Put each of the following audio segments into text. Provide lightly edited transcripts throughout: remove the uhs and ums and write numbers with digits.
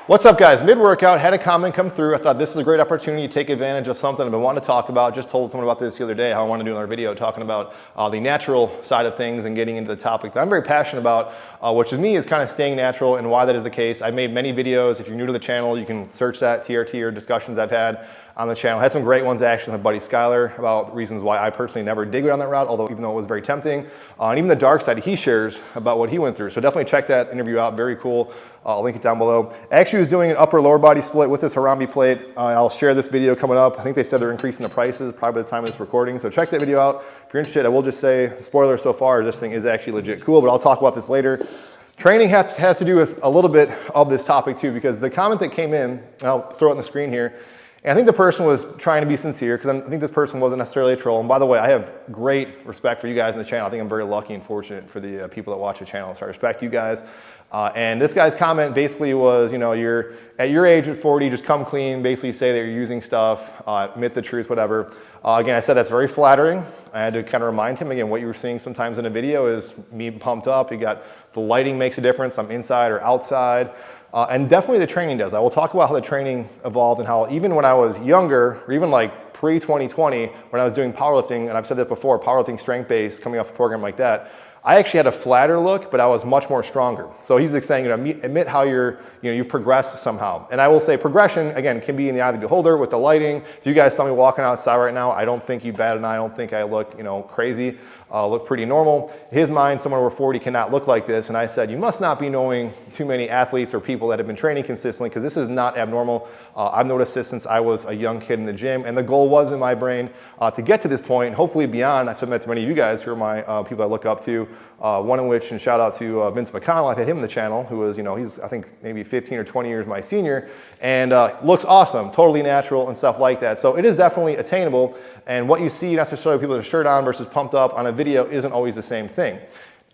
What's up, guys? Mid-workout, had a comment come through. I thought this is a great opportunity to take advantage of something I've been wanting to talk about. Just told someone about this the other day, how I want to do another video talking about the natural side of things and getting into the topic that I'm very passionate about, which to me is kind of staying natural and why that is the case. I made many videos. If you're new to the channel, you can search that TRT or discussions I've had on the channel. I had some great ones actually with my buddy Skylar about reasons why I personally never did go down that route, although even though it was very tempting. And even the dark side he shares about what he went through. So definitely check that interview out, very cool. I'll link it down below. I actually was doing an upper lower body split with this Harambe plate. I'll share this video coming up. I think they said they're increasing the prices probably by the time of this recording. So check that video out. If you're interested, I will just say, spoiler so far, this thing is actually legit cool, but I'll talk about this later. Training has to do with a little bit of this topic too, because the comment that came in, and I'll throw it on the screen here, and I think the person was trying to be sincere because I think this person wasn't necessarily a troll. And by the way, I have great respect for you guys in the channel. I think I'm very lucky and fortunate for the people that watch the channel. So I respect you guys. And this guy's comment basically was, you know, you're at your age at 40, just come clean, basically say that you're using stuff, admit the truth, whatever. Again, I said that's very flattering. I had to kind of remind him, again, what you were seeing sometimes in a video is me pumped up. You got the lighting makes a difference. I'm inside or outside. And definitely the training does. I will talk about how the training evolved and how even when I was younger, or even like pre-2020, when I was doing powerlifting, and I've said that before, powerlifting strength-based, coming off a program like that, I actually had a flatter look, but I was much more stronger. So he's like saying, you know, admit how you've progressed somehow. And I will say progression, again, can be in the eye of the beholder with the lighting. If you guys saw me walking outside right now, I don't think you bat an eye. I don't think I look, crazy. Look pretty normal. In his mind, someone over 40 cannot look like this. And I said, you must not be knowing too many athletes or people that have been training consistently because this is not abnormal. I've noticed this since I was a young kid in the gym. And the goal was in my brain to get to this point, hopefully beyond. I've said that to many of you guys who are my people I look up to. One in which, and shout out to Vince McConnell, I've had him on the channel, who was, he's I think maybe 15 or 20 years my senior, and looks awesome, totally natural and stuff like that. So it is definitely attainable, and what you see necessarily people with a shirt on versus pumped up on a video isn't always the same thing.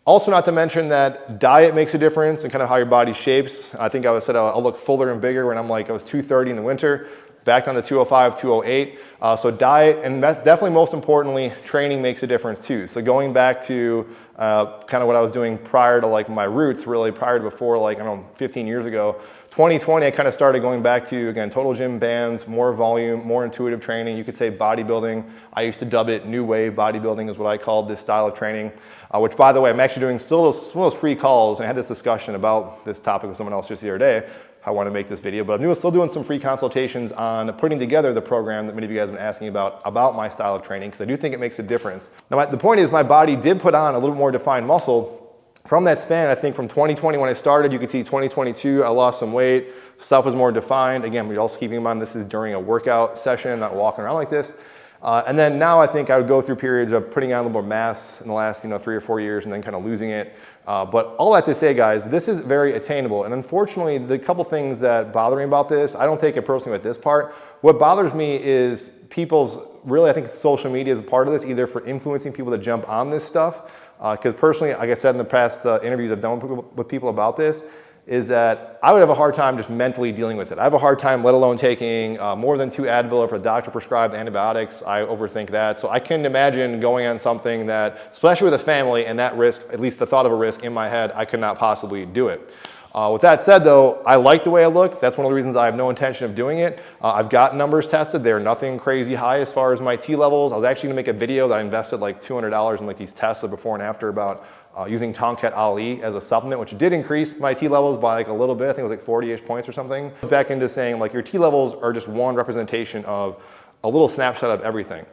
Also, not to mention that diet makes a difference and kind of how your body shapes. I think I said I'll look fuller and bigger when I was 230 in the winter, back down to 205, 208. So diet, and definitely most importantly, training makes a difference too. So going back to kind of what I was doing prior to like my roots, really prior to before, like, 15 years ago, 2020, I kind of started going back to, again, total gym bands, more volume, more intuitive training. You could say bodybuilding. I used to dub it new wave bodybuilding is what I called this style of training, which, by the way, I'm actually doing still some of those free calls. And I had this discussion about this topic with someone else just the other day. I want to make this video, but I'm still doing some free consultations on putting together the program that many of you guys have been asking about my style of training, because I do think it makes a difference. Now, the point is my body did put on a little more defined muscle. From that span, I think from 2020 when I started, you could see 2022, I lost some weight, stuff was more defined. Again, we're also keeping in mind this is during a workout session, not walking around like this. And then now I think I would go through periods of putting on a little more mass in the last 3 or 4 years and then kind of losing it. But all that to say, guys, this is very attainable. And unfortunately, the couple things that bother me about this, I don't take it personally with this part. What bothers me is I think social media is a part of this, either for influencing people to jump on this stuff. Because personally, like I said in the past interviews I've done with people about this, is that I would have a hard time just mentally dealing with it. I have a hard time, let alone taking more than 2 Advil if a doctor prescribed antibiotics. I overthink that. So I can imagine going on something that, especially with a family and that risk, at least the thought of a risk in my head, I could not possibly do it. With that said though, I like the way I look. That's one of the reasons I have no intention of doing it. I've got numbers tested. They're nothing crazy high as far as my T levels. I was actually gonna make a video that I invested like $200 in like these tests of before and after about using Tonkat Ali as a supplement, which did increase my T levels by like a little bit. I think it was like 40-ish points or something. Back into saying like your T levels are just one representation of a little snapshot of everything.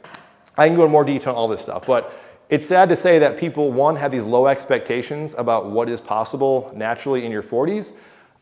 I can go in more detail on all this stuff, but it's sad to say that people, one, have these low expectations about what is possible naturally in your 40s.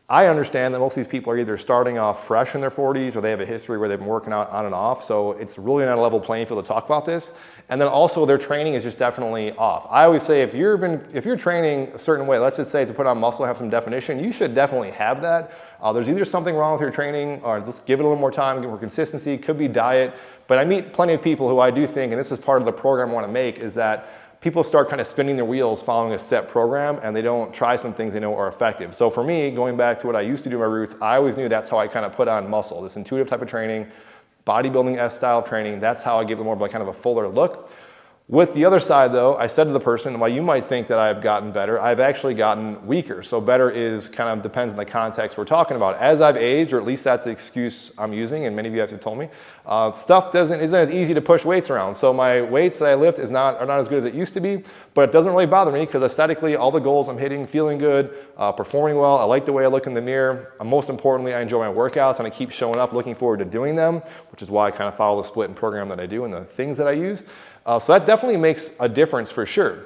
I understand that most of these people are either starting off fresh in their 40s or they have a history where they've been working out on and off. So it's really not a level playing field to talk about this. And then also their training is just definitely off. I always say if you're training a certain way, let's just say to put on muscle and have some definition, you should definitely have that. There's either something wrong with your training or let's give it a little more time, give more consistency, could be diet. But I meet plenty of people who I do think, and this is part of the program I want to make, is that people start kind of spinning their wheels following a set program and they don't try some things they know are effective. So for me, going back to what I used to do in my roots, I always knew that's how I kind of put on muscle, this intuitive type of training, bodybuilding-esque style of training. That's how I give it more of like kind of a fuller look. With the other side though, I said to the person, while you might think that I've gotten better, I've actually gotten weaker. So better is kind of depends on the context we're talking about. As I've aged, or at least that's the excuse I'm using, and many of you have told me, stuff isn't as easy to push weights around. So my weights that I lift are not as good as it used to be, but it doesn't really bother me because aesthetically, all the goals I'm hitting, feeling good, performing well, I like the way I look in the mirror. Most importantly, I enjoy my workouts and I keep showing up looking forward to doing them, which is why I kind of follow the split and program that I do and the things that I use. So that definitely makes a difference for sure.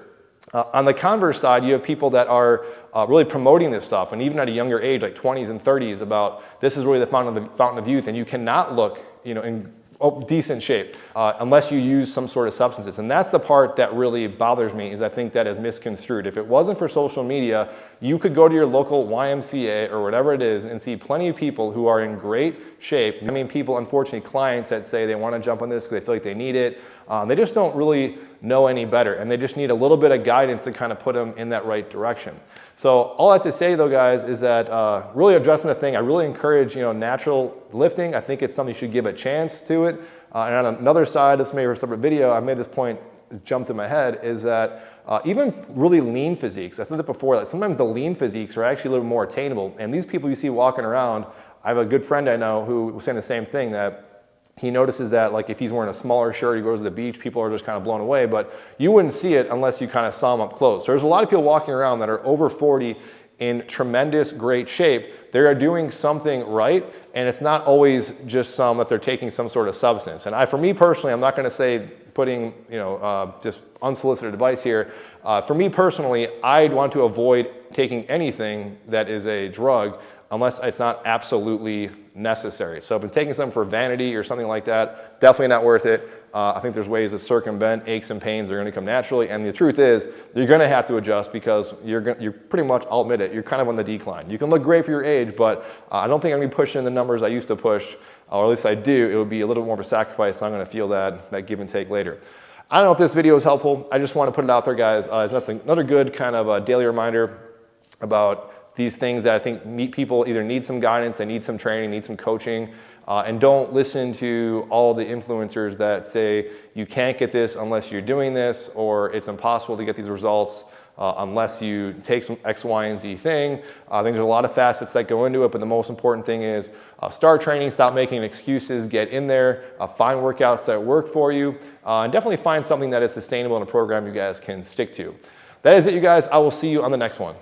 On the converse side, you have people that are really promoting this stuff, and even at a younger age, like 20s and 30s, about this is really the fountain of youth, and you cannot look, in decent shape unless you use some sort of substances. And that's the part that really bothers me, is I think that is misconstrued. If it wasn't for social media, you could go to your local YMCA or whatever it is and see plenty of people who are in great shape. I mean, people, unfortunately, clients that say they want to jump on this because they feel like they need it. They just don't really know any better, and they just need a little bit of guidance to kind of put them in that right direction. So all I have to say though, guys, is that really addressing the thing, I really encourage natural lifting. I think it's something you should give a chance to it. And on another side, this may be a separate video, I made this point, it jumped in my head, is that even really lean physiques, I said that before, that sometimes the lean physiques are actually a little more attainable. And these people you see walking around, I have a good friend I know who was saying the same thing, that he notices that like if he's wearing a smaller shirt, he goes to the beach, people are just kind of blown away, but you wouldn't see it unless you kind of saw him up close. So there's a lot of people walking around that are over 40 in tremendous, great shape. They are doing something right, and it's not always just that they're taking some sort of substance. And for me personally, I'm not going to say putting, just unsolicited advice here. For me personally, I'd want to avoid taking anything that is a drug unless it's not absolutely necessary. So if I'm taking something for vanity or something like that, definitely not worth it. I think there's ways to circumvent aches and pains that are going to come naturally. And the truth is, you're going to have to adjust because you're pretty much, I'll admit it, you're kind of on the decline. You can look great for your age, but I don't think I'm going to be pushing the numbers I used to push, or at least I do. It would be a little more of a sacrifice. So I'm going to feel that give and take later. I don't know if this video is helpful. I just want to put it out there, guys. That's another good kind of a daily reminder about these things that I think people either need some guidance, they need some training, need some coaching, and don't listen to all the influencers that say you can't get this unless you're doing this, or it's impossible to get these results unless you take some X, Y, and Z thing. I think there's a lot of facets that go into it, but the most important thing is start training, stop making excuses, get in there, find workouts that work for you, and definitely find something that is sustainable in a program you guys can stick to. That is it, you guys. I will see you on the next one.